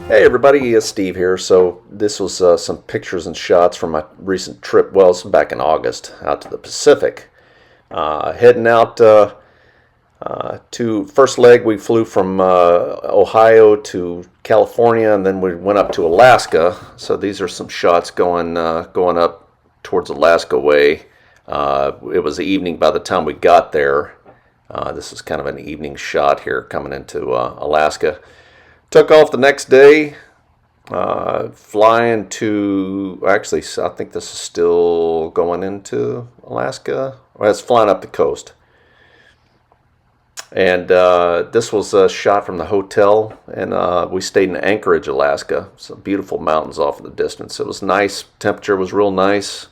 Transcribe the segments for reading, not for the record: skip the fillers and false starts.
Hey everybody, it's Steve here. So this was some pictures and shots from my recent trip. Well, it's back in August out to the Pacific. Heading out to first leg, we flew from Ohio to California, and then we went up to Alaska. So these are some shots going up towards Alaska way. It was the evening by the time we got there. This is kind of an evening shot here coming into Alaska. Took off the next day, flying to, actually, I think this is still going into Alaska. Well, it's flying up the coast. And this was a shot from the hotel, and we stayed in Anchorage, Alaska. Some beautiful mountains off in the distance. It was nice. Temperature was real nice.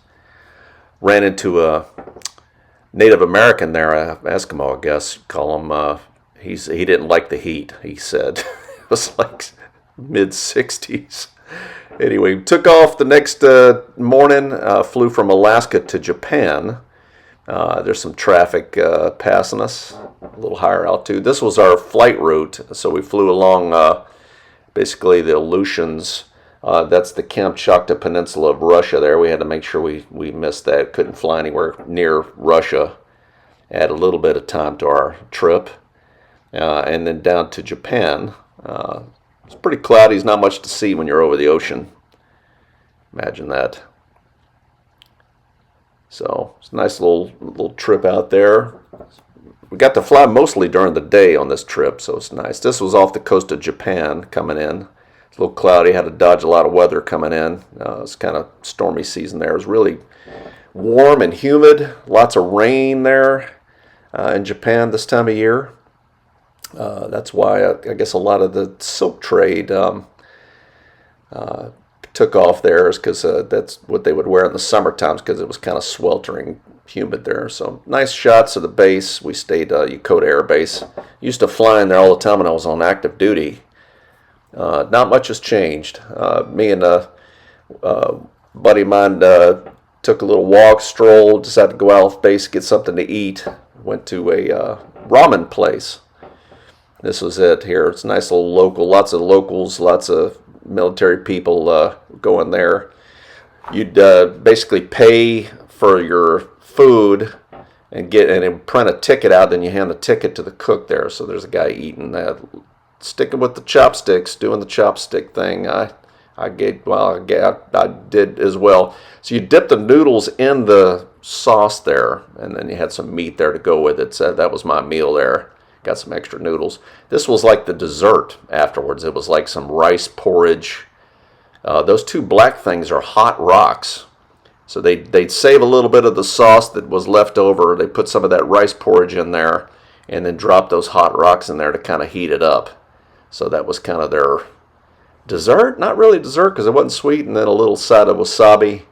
Ran into a Native American there, Eskimo, I guess, call him. He didn't like the heat, he said. It was like mid-60s. Anyway, took off the next morning, flew from Alaska to Japan. There's some traffic passing us, a little higher altitude. This was our flight route, so we flew along basically the Aleutians. That's the Kamchatka Peninsula of Russia there. We had to make sure we missed that. Couldn't fly anywhere near Russia. Add a little bit of time to our trip. And then down to Japan. It's pretty cloudy. There's not much to see when you're over the ocean. Imagine that. So it's a nice little trip out there. We got to fly mostly during the day on this trip, so it's nice. This was off the coast of Japan coming in. It's a little cloudy. Had to dodge a lot of weather coming in. It's kind of stormy season there. It was really warm and humid. Lots of rain there in Japan this time of year. That's why I guess a lot of the silk trade took off there, is because that's what they would wear in the summer times, because it was kind of sweltering humid there. So nice shots of the base. We stayed Yokota Air Base. Used to fly in there all the time when I was on active duty. Not much has changed. Me and a buddy of mine took a little walk, stroll, decided to go out of base, get something to eat. Went to a ramen place. This was it here. It's a nice little local, lots of locals, lots of military people going there. You'd basically pay for your food and print a ticket out, then you hand the ticket to the cook there. So there's a guy eating that, sticking with the chopsticks, doing the chopstick thing. I did as well. So you dip the noodles in the sauce there, and then you had some meat there to go with it. So that was my meal there. Got some extra noodles. This was like the dessert afterwards. It was like some rice porridge. Those two black things are hot rocks. So they'd save a little bit of the sauce that was left over. They put some of that rice porridge in there and then drop those hot rocks in there to kind of heat it up. So that was kind of their dessert. Not really dessert because it wasn't sweet. And then a little side of wasabi.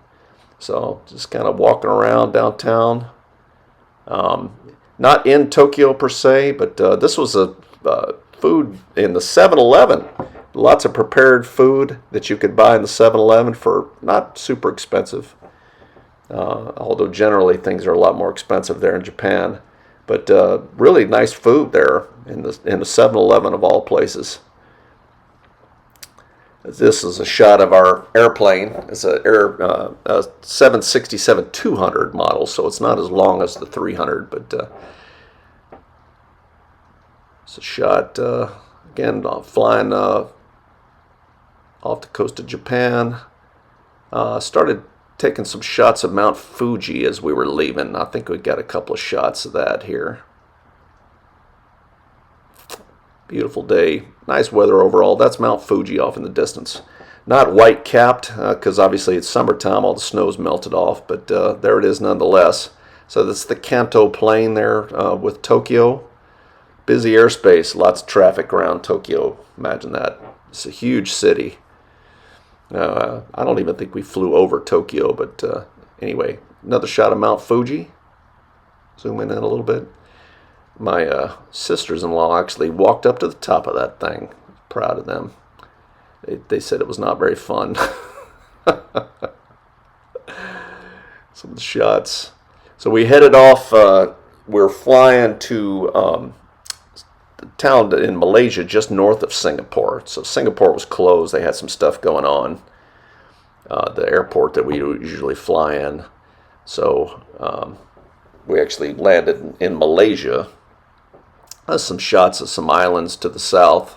So just kind of walking around downtown. Not in Tokyo per se, but this was a food in the 7-Eleven. Lots of prepared food that you could buy in the 7-Eleven for not super expensive. Although generally things are a lot more expensive there in Japan. But really nice food there in the 7-Eleven of all places. This is a shot of our airplane. It's a 767-200 model, so it's not as long as the 300, but it's a shot, again, flying off the coast of Japan. Started taking some shots of Mount Fuji as we were leaving. I think we got a couple of shots of that here. Beautiful day. Nice weather overall. That's Mount Fuji off in the distance. Not white capped because obviously it's summertime. All the snow's melted off, but there it is nonetheless. So that's the Kanto plain there with Tokyo. Busy airspace. Lots of traffic around Tokyo. Imagine that. It's a huge city. I don't even think we flew over Tokyo, but anyway, another shot of Mount Fuji. Zoom in a little bit. My sisters-in-law actually walked up to the top of that thing. Proud of them. They said it was not very fun. Some of the shots. So we headed off. We're flying to town in Malaysia just north of Singapore. So Singapore was closed. They had some stuff going on. The airport that we usually fly in. So we actually landed in Malaysia. There's some shots of some islands to the south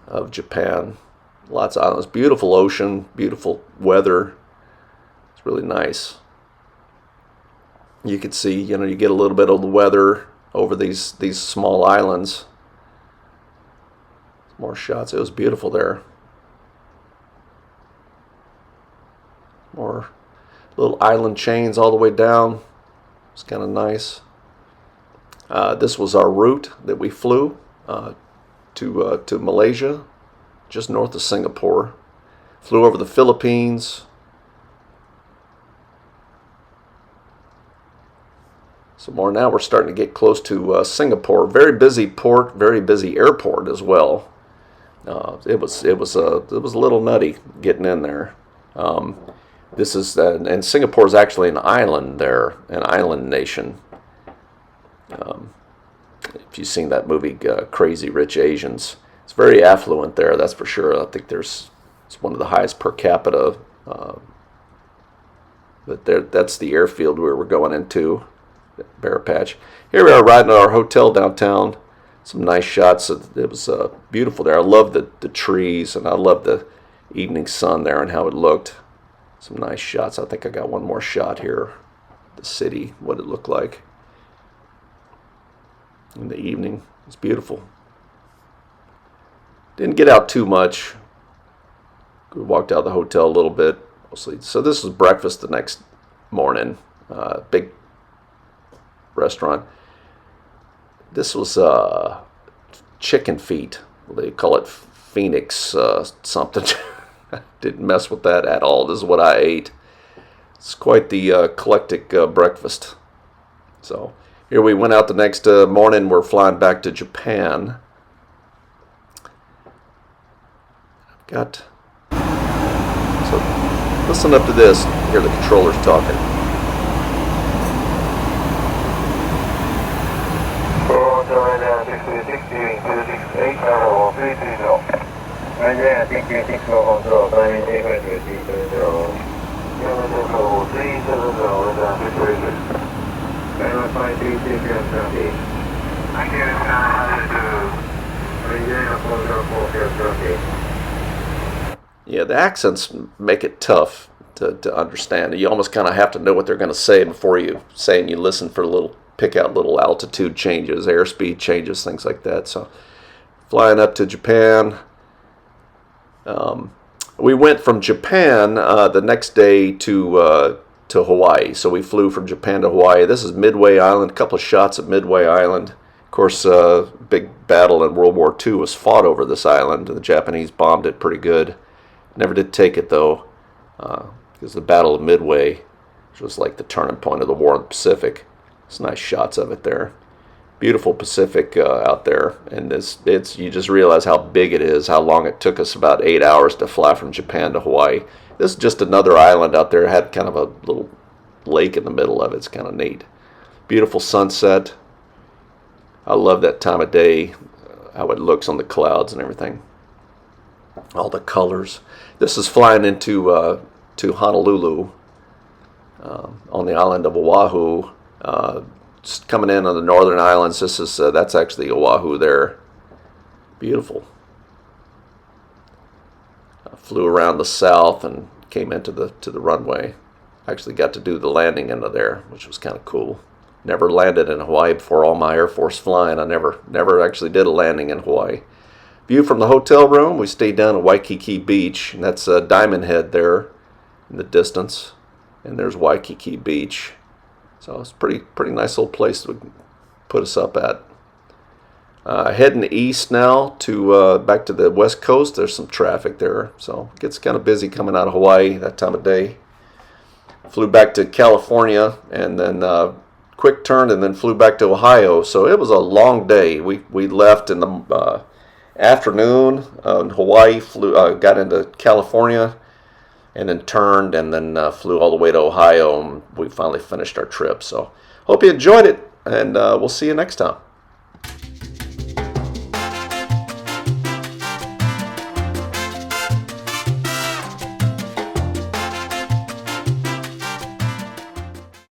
of Japan. Lots of islands. Beautiful ocean, beautiful weather. It's really nice. You can see, you get a little bit of the weather over these small islands. More shots. It was beautiful there. More little island chains all the way down. It's kind of nice. This was our route that we flew to Malaysia, just north of Singapore. Flew over the Philippines. So more now we're starting to get close to Singapore. Very busy port, very busy airport as well. It was a little nutty getting in there. This is and Singapore is actually an island there, an island nation. If you've seen that movie Crazy Rich Asians, it's very affluent there. That's for sure. I think it's one of the highest per capita. But that's the airfield where we're going into. Bear Patch. Here we are riding at our hotel downtown. Some nice shots. It was beautiful there. I love the trees, and I love the evening sun there and how it looked. Some nice shots. I think I got one more shot here. The city, what it looked like in the evening. It's beautiful. Didn't get out too much. We walked out of the hotel a little bit, mostly. So this was breakfast the next morning. Big restaurant. This was chicken feet. They call it Phoenix something. Didn't mess with that at all. This is what I ate. It's quite the eclectic breakfast. So here we went out the next morning. We're flying back to Japan. So listen up to this. Hear the controllers talking. Yeah, the accents make it tough to understand. You almost kind of have to know what they're going to say before you say, and you listen for pick out little altitude changes, airspeed changes, things like that. So flying up to Japan. We went from Japan the next day to Hawaii. So we flew from Japan to Hawaii. This is Midway Island. A couple of shots at Midway Island. Of course, big battle in World War II was fought over this island. The Japanese bombed it pretty good. Never did take it though, because the Battle of Midway, which was like the turning point of the war in the Pacific. It's nice shots of it there. Beautiful Pacific out there, and it's you just realize how big it is, how long it took us, about 8 hours to fly from Japan to Hawaii. This is just another island out there. It had kind of a little lake in the middle of it. It's kind of neat. Beautiful sunset. I love that time of day, how it looks on the clouds and everything. All the colors. This is flying into to Honolulu on the island of Oahu. Just coming in on the northern islands. This is that's actually Oahu there. Beautiful. Flew around the south and came into the runway. Actually got to do the landing into there, which was kind of cool. Never landed in Hawaii before all my Air Force flying. I never actually did a landing in Hawaii. View from the hotel room. We stayed down at Waikiki Beach, and that's Diamond Head there in the distance. And there's Waikiki Beach. So it's pretty nice little place to put us up at. Heading east now to back to the west coast. There's some traffic there, so it gets kind of busy coming out of Hawaii that time of day. Flew back to California and then quick turn and then flew back to Ohio. So it was a long day. We left in the afternoon in Hawaii, got into California, and then turned and then flew all the way to Ohio, and we finally finished our trip. So hope you enjoyed it, and we'll see you next time.